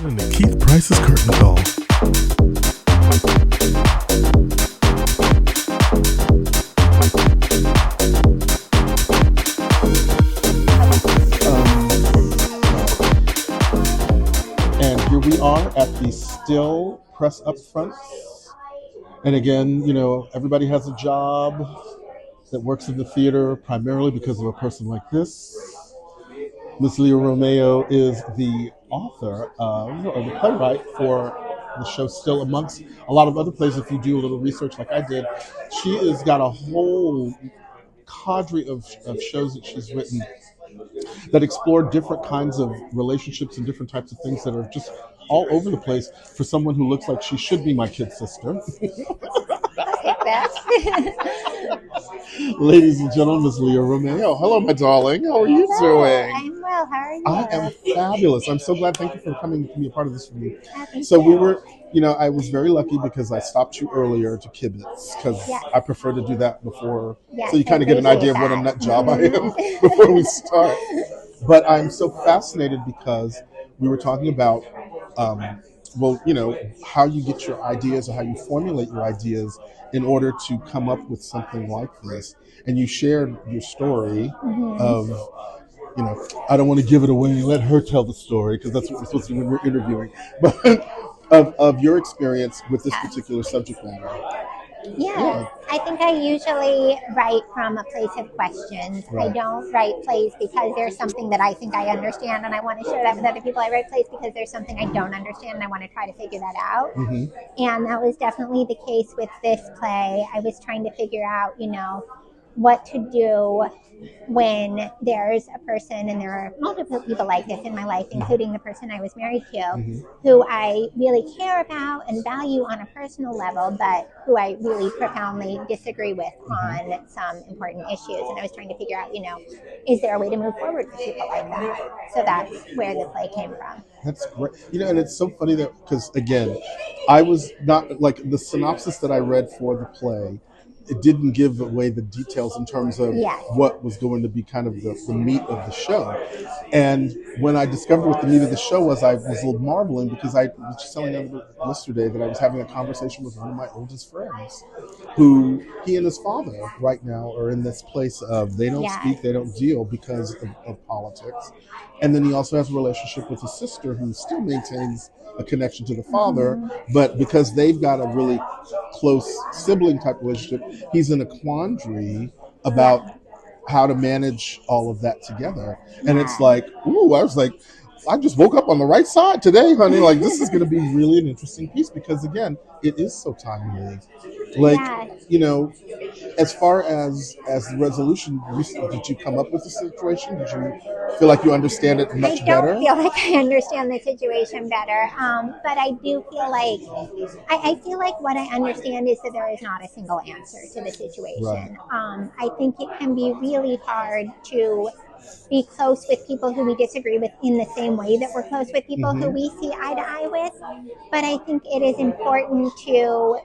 listening to Keith Price's Curtain Call. And here we are at the Still Press Up Front. And again, everybody has a job that works in the theater primarily because of a person like this. Miss Lia Romeo is the author, or the playwright for the show Still, amongst a lot of other plays. If you do a little research like I did, she has got a whole cadre of shows that she's written that explore different kinds of relationships and different types of things that are just all over the place for someone who looks like she should be my kid sister. Ladies and gentlemen, Ms. Lia Romeo. Hello, my darling. How are you doing? I'm well. How are you? I am fabulous. I'm so glad. Thank you for coming to be a part of this for me. So we were, I was very lucky because I stopped you earlier to kibitz because I prefer to do that before, so you kind of get an idea of what a nut job I am before we start. But I'm so fascinated because we were talking about, how you get your ideas or how you formulate your ideas in order to come up with something like this. And you shared your story of, I don't want to give it away, let her tell the story because that's what we're supposed to do when we're interviewing, but of your experience with this particular subject matter. Yeah, I think I usually write from a place of questions. Right. I don't write plays because there's something that I think I understand and I want to share that with other people. I write plays because there's something I don't understand and I want to try to figure that out. And that was definitely the case with this play. I was trying to figure out, what to do when there's a person, and there are multiple people like this in my life, including the person I was married to, who I really care about and value on a personal level, but who I really profoundly disagree with on some important issues. And I was trying to figure out, is there a way to move forward with people like that? So that's where the play came from. That's great. And it's so funny that, because again, I was not, like, the synopsis that I read for the play, it didn't give away the details in terms of what was going to be kind of the meat of the show. And when I discovered what the meat of the show was, I was a little marveling because I was just telling them yesterday that I was having a conversation with one of my oldest friends who, he and his father right now are in this place of they don't speak, they don't deal because of politics. And then he also has a relationship with his sister who still maintains a connection to the father, but because they've got a really close sibling type relationship, he's in a quandary about how to manage all of that together. And it's like, ooh, I was like, I just woke up on the right side today, honey. Like, this is going to be really an interesting piece because, again, it is so timely. Like, as far as the resolution, did you come up with the situation? Did you feel like you understand it much better? I don't feel like I understand the situation better, but I do feel like I feel like what I understand is that there is not a single answer to the situation. Right. I think it can be really hard to be close with people who we disagree with in the same way that we're close with people who we see eye to eye with. But I think it is important to,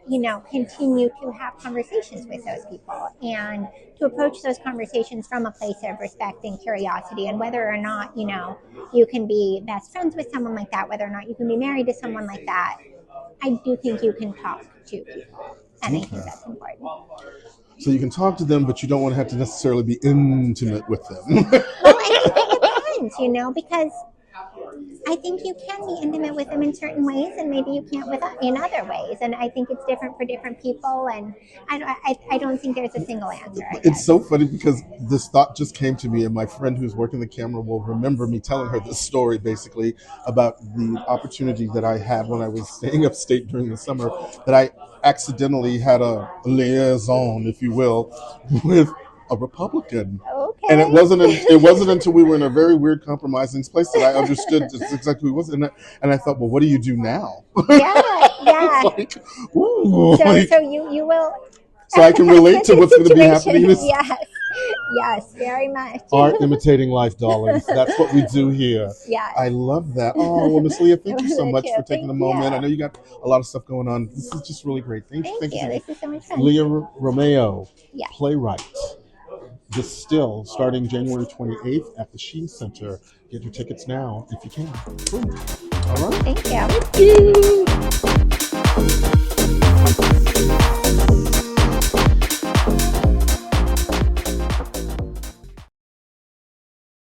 continue to have conversations with those people and to approach those conversations from a place of respect and curiosity. And whether or not, you can be best friends with someone like that, whether or not you can be married to someone like that, I do think you can talk to people. And I think that's important. So you can talk to them, but you don't want to have to necessarily be intimate with them. Well, I think it depends, because I think you can be intimate with them in certain ways, and maybe you can't in other ways. And I think it's different for different people, and I don't think there's a single answer. It's so funny because this thought just came to me, and my friend who's working the camera will remember me telling her this story, basically, about the opportunity that I had when I was staying upstate during the summer, that I accidentally had a liaison, if you will, with a Republican. Okay. And it wasn't until we were in a very weird compromising place that I understood just exactly who it was. And I thought, well, what do you do now? Yeah. Like, ooh, so you will. So I can relate to what's going to be happening. Yes, very much. Art imitating life, darlings. That's what we do here. Yeah. I love that. Oh, well, Miss Leah, thank you so much for taking a moment. I know you got a lot of stuff going on. This is just really great. Thank you. This is so much fun. Lia Romeo, playwright. The Still, starting January 28th at the Sheen Center. Get your tickets now if you can. Boom. All right. right. Thank you. Thank you.